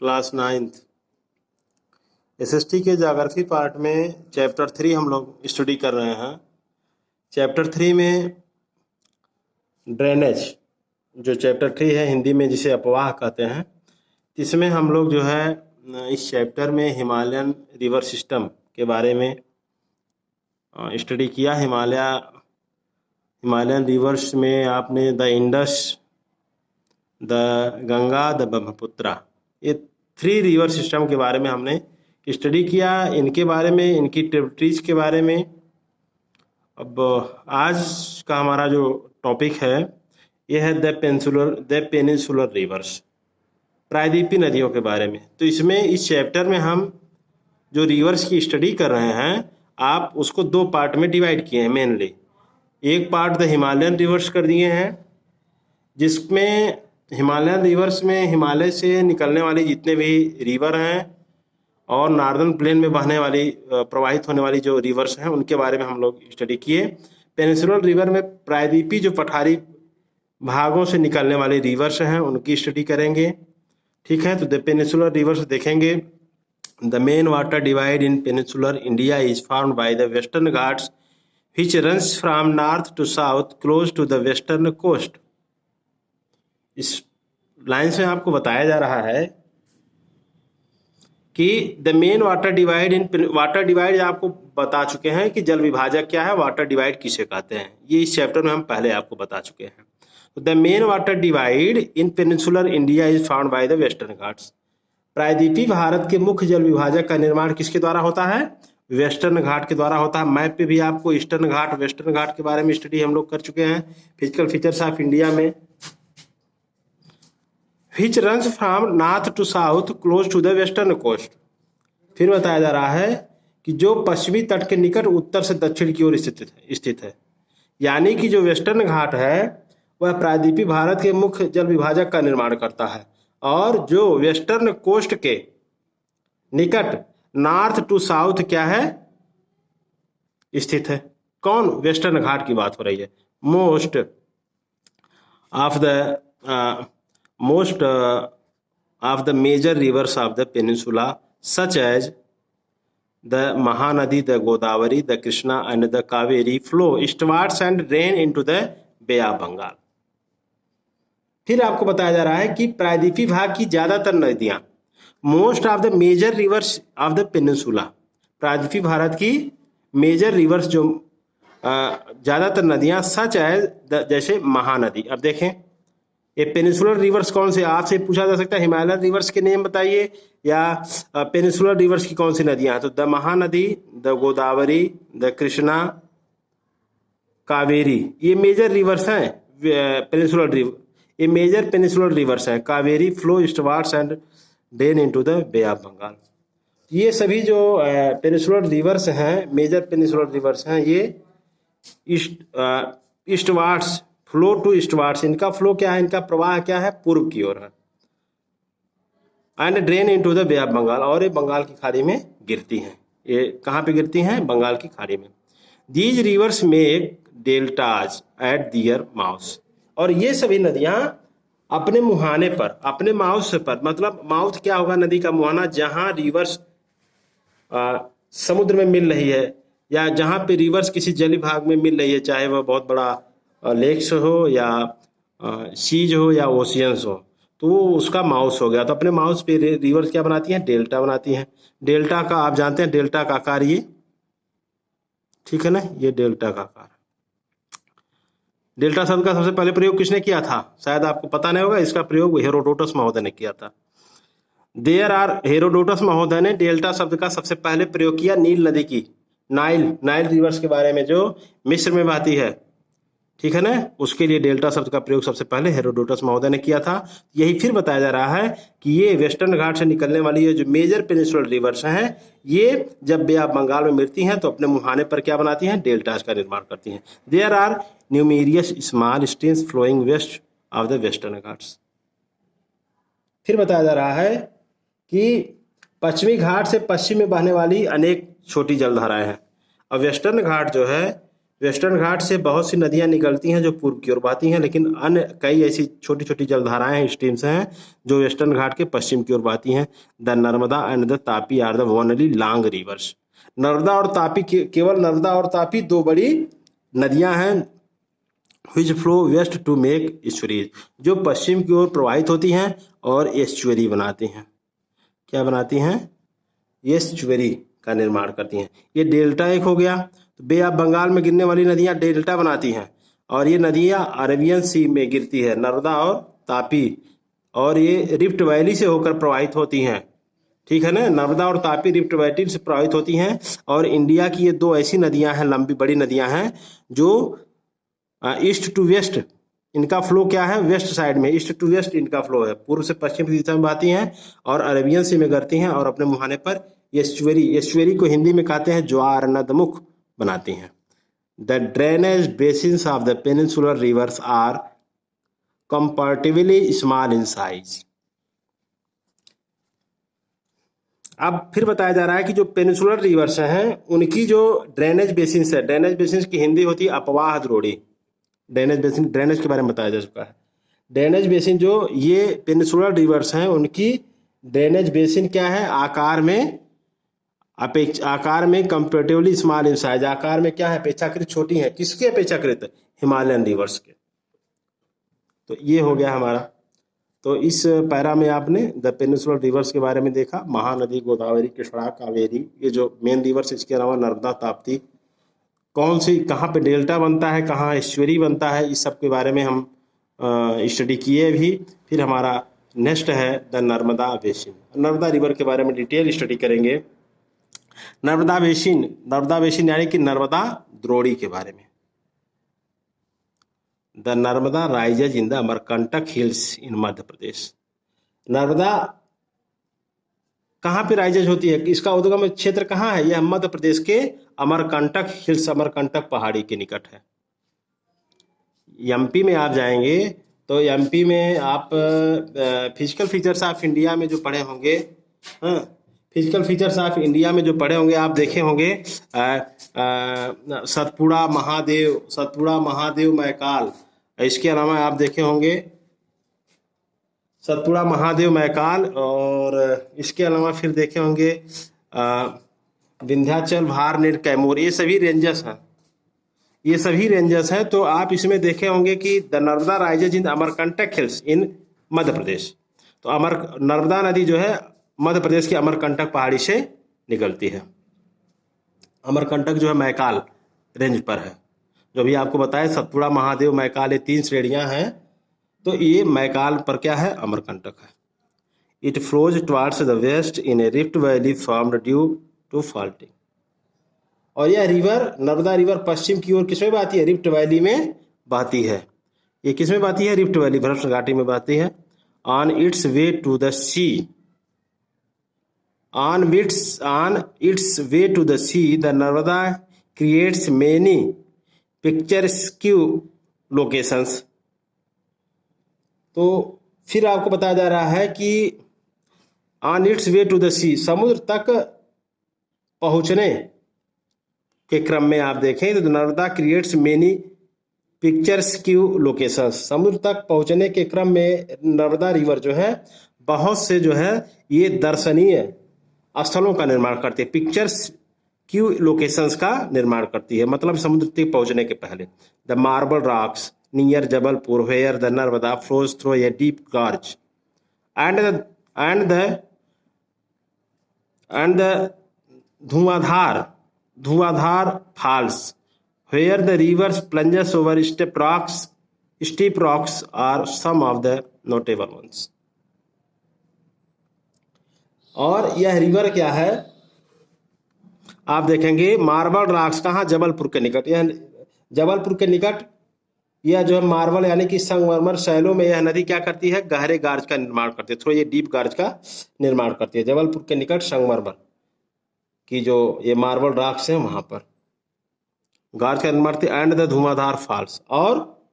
Class 9th SST के geography part में chapter 3 हम लोग स्टडी कर रहे हैं। चैप्टर 3 में ड्रेनेज, जो चैप्टर 3 है हिंदी में जिसे अपवाह कहते हैं, इसमें हम लोग जो है इस चैप्टर में हिमालयन रिवर सिस्टम के बारे में स्टडी किया। हिमालयन रिवर्स में आपने the Indus, the Ganga, the Brahmaputra, ये 3 रिवर सिस्टम के बारे में हमने स्टडी किया। इनके बारे में, इनकी ट्रिब्यूटरीज के बारे में। अब आज का हमारा जो टॉपिक है ये है द पेनिनसुलर रिवर्स, प्रायद्वीपीय नदियों के बारे में। तो इसमें इस चैप्टर में हम जो रिवर्स की स्टडी कर रहे हैं, आप उसको 2 पार्ट में डिवाइड किए हैं मेनली। एक पार्ट द हिमालयन रिवर्स कर दिए हैं, जिसमें हिमालयन रिवर्स में हिमालय से निकलने वाली जितने भी रिवर हैं और नॉर्दर्न प्लेन में बहने वाली प्रवाहित होने वाली जो रिवर्स हैं उनके बारे में हम लोग स्टडी किए। पेनिनसुलर रिवर में प्रायद्वीपीय जो पठारी भागों से निकलने वाले रिवर्स हैं उनकी स्टडी करेंगे। ठीक है, तो द पेनिनसुलर रिवर्स देखेंगे। The main water divide in peninsular India is formed by the Western Ghats which runs from north to south close to the western coast। इस लाइन से आपको बताया जा रहा है कि द मेन वाटर डिवाइड आपको बता चुके हैं कि जल विभाजक क्या है, वाटर डिवाइड किसे कहते हैं, ये इस चैप्टर में हम पहले आपको बता चुके हैं। तो the main water divide in peninsular India is found by the Western Ghats. प्रायद्वीपीय भारत के मुख्य जल विभाजक का निर्माण किसके द्वारा होता है? वेस्टर्न घाट के द्वारा होता है। मैप पे भी आपको ईस्टर्न घाट, वेस्टर्न घाट के बारे में स्टडी हम लोग कर चुके हैं फिजिकल फीचर्स ऑफ इंडिया में। which runs from north to south close to the western coast। फिर बताया जा रहा है कि जो पश्चिमी तट के निकट उत्तर से दक्षिण की ओर स्थित है। यानी कि जो वेस्टर्न घाट है वह प्रायद्वीपीय भारत के मुख्य जल विभाजक का निर्माण करता है, और जो वेस्टर्न कोस्ट के निकट नॉर्थ टू साउथ क्या है, स्थित है। कौन? वेस्टर्न घाट की बात हो रही है। Most of the major rivers of the peninsula such as the Mahanadi, the Godavari, the Krishna and the Kaveri flow eastwards and drain into the Bay of Bengal. फिर आपको बताया जा रहा है कि प्रायद्वीपीय भाग की ज्यादातर नदियां, most of the major rivers of the peninsula, प्रायद्वीपीय भारत की मेजर रिवर्स जो ज्यादातर नदियां, सच है जैसे महानदी। अब देखें ये पेनिनसुलर रिवर्स कौन से, आपसे पूछा जा सकता है हिमालयन रिवर्स के नेम बताइए या पेनिनसुलर रिवर्स की कौन सी नदियां। तो the Mahanadi, the Godavari, the Krishna, Kaveri, ये मेजर रिवर्स हैं। पेनिनसुलर रिवर, ये मेजर पेनिनसुलर रिवर्स हैं। Kaveri flow eastwards and drain into the Bay of Bengal. ये सभी जो पेनिनसुलर रिवर्स हैं, मेजर पेनिनसुलर रिवर्स हैं, ये ईस्टवार्ड्स, फ्लो टू ईस्टवार्ड्स, इनका फ्लो क्या है, इनका प्रवाह क्या है, पूर्व की ओर है। And drain into the Bay of Bengal, और ये बंगाल की खाड़ी में गिरती हैं। ये कहाँ पे गिरती हैं? बंगाल की खाड़ी में। These rivers make deltas at their mouth, और ये सभी नदियां अपने मुहाने पर, अपने माउथ पर, मतलब माउथ क्या होगा, नदी का मुहाना, जहां रिवर्स समुद्र में मिल रही है या जहां पे रिवर्स किसी जलीय भाग में मिल रही है, चाहे वह बहुत बड़ा लेक्स हो या सीज हो या ओशियंस हो, तो वो उसका माउथ हो गया। तो अपने माउथ पे रिवर्स क्या बनाती हैं? डेल्टा बनाती हैं। डेल्टा का आप जानते हैं, डेल्टा का आकार ये, ठीक है ना, ये डेल्टा का आकार। डेल्टा शब्द का सबसे पहले प्रयोग किसने किया था? शायद आपको पता नहीं होगा, इसका प्रयोग हेरोडोटस महोदय ने किया था। हेरोडोटस महोदय ने डेल्टा शब्द का सबसे पहले प्रयोग किया नील नदी की, नाइल रिवर्स के बारे में, जो मिस्र में बहती है, ठीक है ना, उसके लिए डेल्टा शब्द का प्रयोग सबसे पहले हेरोडोटस महोदय ने किया था। यही फिर बताया जा रहा है कि ये वेस्टर्न घाट से निकलने वाली ये जो मेजर पेनिनसुलर रिवर्स हैं, ये जब बे ऑफ बंगाल में मिलती हैं तो अपने मुहाने पर क्या बनाती हैं? डेल्टास का निर्माण करती हैं। There are numerous small streams flowing west of the Western Ghats. फिर बताया जा रहा है कि पश्चिमी घाट से पश्चिम में बहने वाली अनेक छोटी जलधाराएं हैं। और वेस्टर्न घाट जो है वेस्टर्न घाट से बहुत सी नदियां निकलती हैं जो पूर्व की ओर बहती हैं, लेकिन अन्य कई ऐसी छोटी छोटी जलधाराएं हैं, स्ट्रीम्स हैं जो वेस्टर्न घाट के पश्चिम की ओर बहती हैं। The Narmada and the Tapi are the only long rivers. Narmada और तापी केवल नर्मदा और तापी दो बड़ी नदियां हैं which flow west to make estuaries, जो पश्चिम की ओर प्रवाहित होती हैं और एस्चुअरी बनाती हैं। क्या बनाती हैं? एस्चुअरी का निर्माण करती हैं। ये डेल्टा एक हो गया, तो बे ऑफ बंगाल में गिरने वाली नदियां डेल्टा बनाती हैं, और ये नदियां अरेबियन सी में गिरती है, नर्मदा और तापी, और ये रिफ्ट वैली से होकर प्रवाहित होती हैं। ठीक है ना, नर्मदा और तापी रिफ्ट वैली से प्रवाहित होती हैं। और इंडिया की ये दो ऐसी नदियां हैं, लंबी बड़ी नदियां हैं, जो ईस्ट टू वेस्ट इनका फ्लो क्या है, वेस्ट साइड में ईस्ट टू वेस्ट इनका फ्लो है, पूर्व से पश्चिम की दिशा में बहती हैं और अरेबियन सी में गिरती हैं, और अपने मुहाने पर एस्चुअरी को हिंदी में कहते हैं ज्वार नदमुख बनाती हैं। The drainage basins of the peninsular rivers are comparatively small in size. अब फिर बताया जा रहा है कि जो पेनिनसुलर रिवर्स हैं उनकी जो ड्रेनेज बेसिन्स है, ड्रेनेज बेसिन्स की हिंदी होती है अपवाह द्रोणी। ड्रेनेज बेसिन, ड्रेनेज के बारे में बताया जा चुका है। ड्रेनेज बेसिन जो ये पेनिनसुलर रिवर्स हैं उनकी ड्रेनेज बेसिन क्या है, आकार में कंपेरेटिवली स्मॉल इन साइज, आकार में क्या है, अपेक्षाकृत छोटी है। किसके अपेक्षाकृत? हिमालयन रिवर्स के। तो ये हो गया हमारा। तो इस पैरा में आपने द पेनिनसुलर रिवर्स के बारे में देखा, महानदी, गोदावरी, कृष्णा, कावेरी, ये जो मेन रिवर्स, इसके अलावा नर्मदा, ताप्ती, कौन सी कहाँ पे डेल्टा बनता है, कहाँ एस्चुअरी बनता है, इस सब के बारे में हम स्टडी किए भी। फिर हमारा नेक्स्ट है the Narmada basin. Narmada river के बारे में डिटेल स्टडी करेंगे। नर्मदा बेसिन यानी कि नर्मदा द्रोणी के बारे में। The Narmada rises in the Amarkantak hills in Madhya Pradesh. Narmada कहाँ पे राइजेज होती है, इसका उद्गम क्षेत्र कहाँ है? यह मध्य प्रदेश के अमरकंटक हिल्स, अमरकंटक पहाड़ी के निकट है। एमपी में आप जाएंगे तो एमपी में आप फिजिकल फीचर्स ऑफ इंडिया में जो पढ़े होंगे, फिजिकल फीचर्स ऑफ इंडिया में जो पढ़े होंगे, आप देखे होंगे सतपुड़ा महादेव मैकाल। इसके अलावा आप देखे होंगे सतपुड़ा महादेव मैकाल, और इसके अलावा फिर देखे होंगे विंध्याचल, भारनेर, कैमूर, ये सभी रेंजर्स हैं। तो आप इसमें देखे होंगे कि the Narmada rises in Amarkantak hills in Madhya Pradesh. तो नर्मदा नदी जो है मध्य प्रदेश की अमरकंटक पहाड़ी से निकलती है। अमरकंटक जो है मैकाल रेंज पर है, जो भी आपको बताया सतपुड़ा, महादेव, मैकाल, ये 3 श्रेणियां हैं। तो ये मैकाल पर क्या है, अमरकंटक है। It flows towards the west in a rift valley formed due to faulting. और यह रिवर, नर्मदा रिवर पश्चिम की ओर किसमें बहती है? रिफ्ट वैली में बहती है। ये किसमें बहती है? रिफ्ट वैली, भ्रष्ट घाटी में बहती है। On its way to the sea, on its way to the sea the Narmada creates many picturesque locations. तो फिर आपको बताया जा रहा है कि on its way to the sea, समुद्र तक पहुंचने के क्रम में आप देखें तो Narmada creates many picturesque locations. समुद्र तक पहुंचने के क्रम में नर्मदा रिवर जो है बहुत से जो है ये दर्शनीय स्थलों का निर्माण करती है, पिक्चरस्क्यू लोकेशंस का निर्माण करती है, मतलब समुद्र तक पहुंचने के पहले। The marble rocks near Jabalpur where the Narmada flows through a deep gorge and the Dhuandhar falls where the river plunges over steep rocks are some of the notable ones। और यह रिवर क्या है आप देखेंगे, मार्बल रॉक्स, कहाँ? जबलपुर के निकट। यह जबलपुर के निकट यह जो है मार्बल यानी कि संगमरमर शैलों में यह नदी क्या करती है? गहरे गार्ज का निर्माण करती है, थोड़ा ये डीप गार्ज का निर्माण करती है। जबलपुर के निकट संगमरमर की जो ये मार्बल रॉक्स हैं वहां पर गार्ज का निर्माण करती है। एंड द धुआंधार फॉल्स, और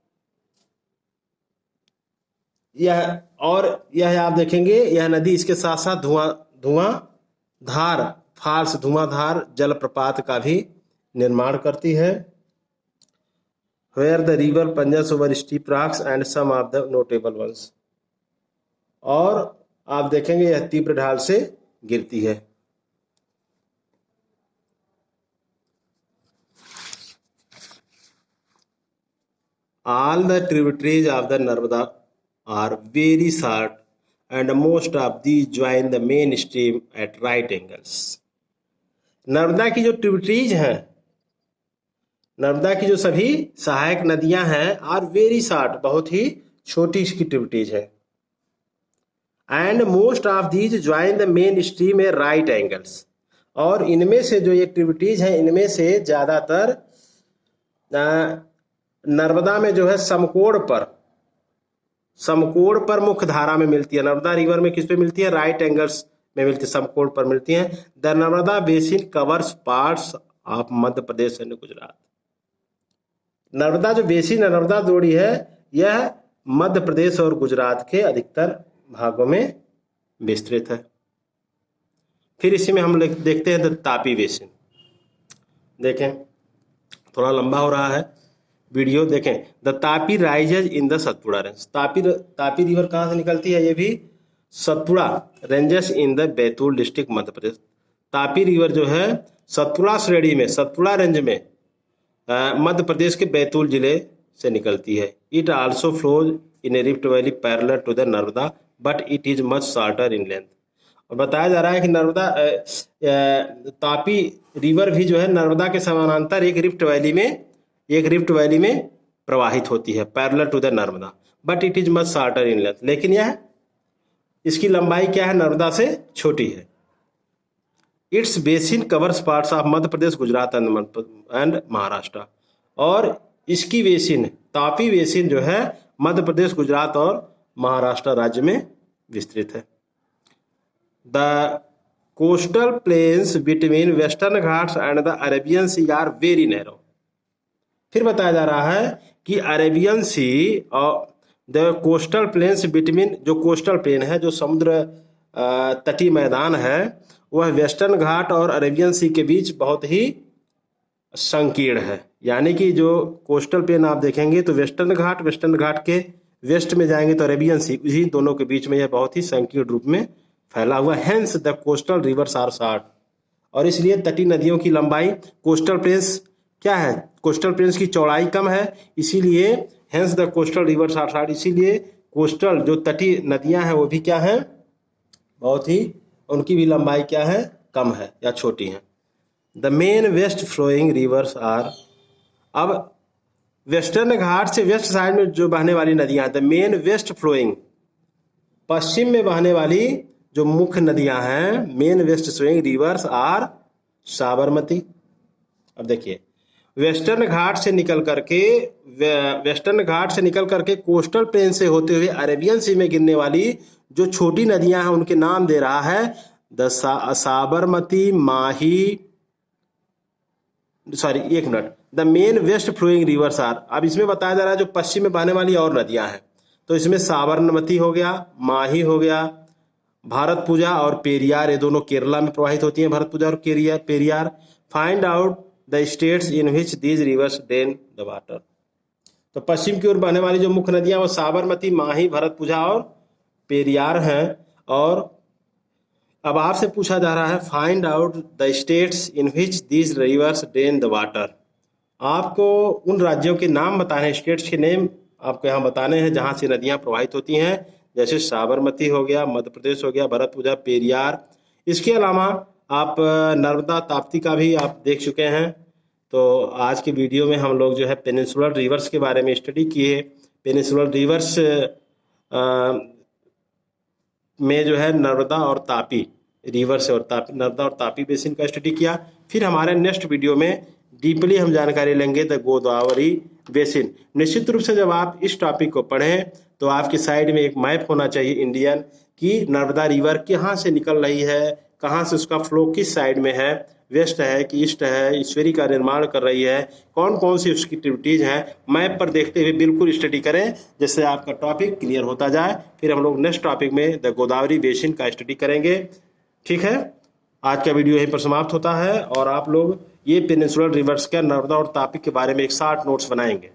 यह आप देखेंगे यह नदी इसके साथ साथ धुआंधार फॉल्स, धुआंधार जलप्रपात का भी निर्माण करती है। Where the river plunges over steep rocks and some of the notable ones. और आप देखेंगे यह तीव्र ढाल से गिरती है। All the tributaries of the Narmada are very short and most of these join the main stream at right angles। Narmada की जो ट्रिब्यूटरीज हैं, नर्मदा की जो सभी सहायक नदियां हैं, आर वेरी शॉर्ट, बहुत ही छोटी इसकी ट्रिब्यूटरीज है। And most of these join the main stream A right angles. और इनमें से जो ये ट्रिब्यूटरीज हैं, इनमें से ज़्यादातर नर्मदा में जो है समकोण पर मुख्य धारा में मिलती है। नर्मदा रिवर में किस पे मिलती है? राइट एंगल्स में मिलती है, समकोण पर मिलती है। The Narmada basin covers parts of Madhya Pradesh and Gujarat. Narmada जो बेसिन, नर्मदा जोड़ी है, यह मध्य प्रदेश और गुजरात के अधिकतर भागों में विस्तृत है। फिर इसी में हम देखते हैं द तापी बेसिन। देखें, थोड़ा लंबा हो रहा है वीडियो, देखें। The Tapi rises in the Satpura range. Tapi river कहाँ से निकलती है? ये भी Satpura ranges in the Betul district Madhya Pradesh. Tapi river जो है सतपुड़ा श्रेणी में, सतपुड़ा रेंज में मध्य प्रदेश के बैतूल जिले से निकलती है। It also flows in a rift valley parallel to the Narmada but it is much shorter in length. और बताया जा रहा है कि नर्मदा तापी रिवर भी जो है नर्मदा के समानांतर एक रिफ्ट वैली में प्रवाहित होती है, parallel to the Narmada, but it is much shorter in length. लेकिन यह इसकी लंबाई क्या है? नर्मदा से छोटी है। It's basin covers parts of Madhya Pradesh, Gujarat and Maharashtra. और इसकी बेसिन, तापी बेसिन जो है मध्य प्रदेश, गुजरात और महाराष्ट्र राज्य में विस्तृत है। The coastal plains between Western Ghats and the Arabian Sea are very narrow. फिर बताया जा रहा है कि अरेबियन सी और द कोस्टल प्लेन्स बिटवीन, जो कोस्टल प्लेन है, जो समुद्र तटीय मैदान है, वह वेस्टर्न घाट और अरेबियन सी के बीच बहुत ही संकीर्ण है। यानी कि जो कोस्टल प्लेन आप देखेंगे तो वेस्टर्न घाट के वेस्ट में जाएंगे तो अरेबियन सी, इसी दोनों के बीच में यह बहुत ही संकीर्ण रूप में फैला हुआ। Hence the coastal rivers are short. और इसलिए तटीय नदियों की लंबाई, कोस्टल प्लेन्स क्या है? कोस्टल प्लेन्स की चौड़ाई कम है, इसीलिए hence the coastal rivers are short. इसीलिए कोस्टल जो तटीय नदियां हैं वो भी क्या है? बहुत ही, उनकी भी लंबाई क्या है? कम है या छोटी है। The main west flowing rivers are. अब वेस्टर्न घाट से वेस्ट साइड में जो बहने वाली नदियां, द मेन वेस्ट फ्लोइंग, पश्चिम में बहने वाली जो मुख्य नदियां हैं, main west flowing rivers are Sabarmati. अब देखिए, वेस्टर्न घाट से निकल करके कोस्टल प्लेन से होते हुए अरेबियन सी में गिरने वाली जो छोटी नदियां हैं उनके नाम दे रहा है the Sabarmati, Mahi, the main west flowing rivers are. अब इसमें बताया जा रहा है जो पश्चिम में बहने वाली और नदियां हैं, तो इसमें साबरमती हो गया, माही हो गया, भारतपुजा और पेरियार, ये दोनों केरला में प्रवाहित होती हैं, भारतपुजा और Periyar. Find out the states in which these rivers drain the water. तो पश्चिम की ओर बहने वाली जो मुख्य नदियां वो साबरमती, माही, भरतपुजा और पेरियार हैं। और अब आपसे पूछा जा रहा है find out the states in which these rivers drain the water. आपको उन राज्यों के नाम बताने हैं, स्टेट्स के नेम आपको यहाँ बताने हैं जहाँ से नदियाँ प्रवाहित होती हैं। जैसे साबरमती हो गया, मध्य प्रदेश हो गया, भरतपुजा, पेरियार। इसके अलावा आप नर्मदा, ताप्ती का भी आप देख चुके हैं। तो आज की वीडियो में हम लोग जो है पेनिनसुलर रिवर्स के बारे में स्टडी किए। पेनिनसुलर रिवर्स में जो है नर्मदा और तापी रिवर्स और नर्मदा और तापी बेसिन का स्टडी किया। फिर हमारे नेक्स्ट वीडियो में डीपली हम जानकारी लेंगे द गोदावरी बेसिन। निश्चित रूप से जब आप इस टॉपिक को पढ़ें तो आपकी साइड में एक मैप होना चाहिए इंडियन, कि नर्मदा रिवर कहाँ से निकल रही है, कहाँ से उसका फ्लो किस साइड में है, वेस्ट है कि ईस्ट है, ईश्वरी का निर्माण कर रही है, कौन कौन सी उसकी एक्टिविटीज़ हैं, मैप पर देखते हुए बिल्कुल स्टडी करें, जिससे आपका टॉपिक क्लियर होता जाए। फिर हम लोग नेक्स्ट टॉपिक में द गोदावरी बेसिन का स्टडी करेंगे। ठीक है, आज का वीडियो यहीं पर समाप्त होता है और आप लोग ये पेनिनसुलर रिवर्स का, नर्मदा और तापी के बारे में एक शॉर्ट नोट्स बनाएंगे।